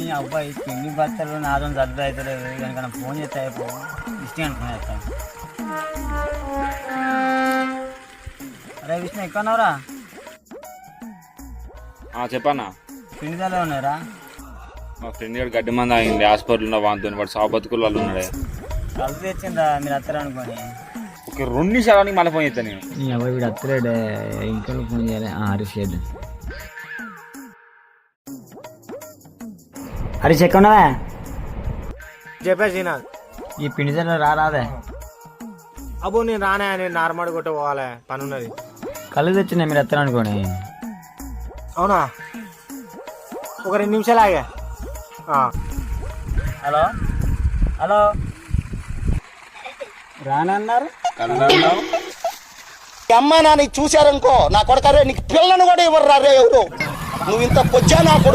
ఈ అబ్బాయి పిండి బత్తలు నాదం సర్ది అవుతలేదు కనుక ఫోన్ చేస్తే అయిపో ఇష్టం అనుకునేస్తా. అరే విష్ణు ఎక్కడున్నావురా? చెప్పన్నా. పిండి తల ఉన్నారా? మా ఫ్రెండ్ గారు గడ్డి మంది ఆగింది హాస్పిటల్లో వాంతో వాడు సాబతుకులు వాళ్ళు ఉన్నాడే. కలిసి తెచ్చిందా మీరు అత్తరు అనుకోని. ఒక 2 నిమిషాలని మళ్ళీ ఫోన్ చేస్తాను నేను. నీ అబ్బాయి వీడు అత్తలేడే ఇంకా ఫోన్ చేయాలి. హరీష్ చేద్దాం. హరీష్ ఎక్కడున్నావా? చెప్పేసి ఈ పిండి తల రారాదే. అబ్బో నేను రానే, నేను నార్మల్ కొట్ట పోవాలి, పని ఉన్నది. కళ్ళు తెచ్చిందా మీరు అత్తరు అనుకోని. అవునా, ఒక 2 నిమిషాలు ఆగా. హలో హలో రానన్నారు. అమ్మ నాన్న చూశారనుకో నా కొడకరే నీకు పిల్లను కూడా ఇవ్వరు రే ఎవరు. నువ్వు ఇంత పొచ్చా నా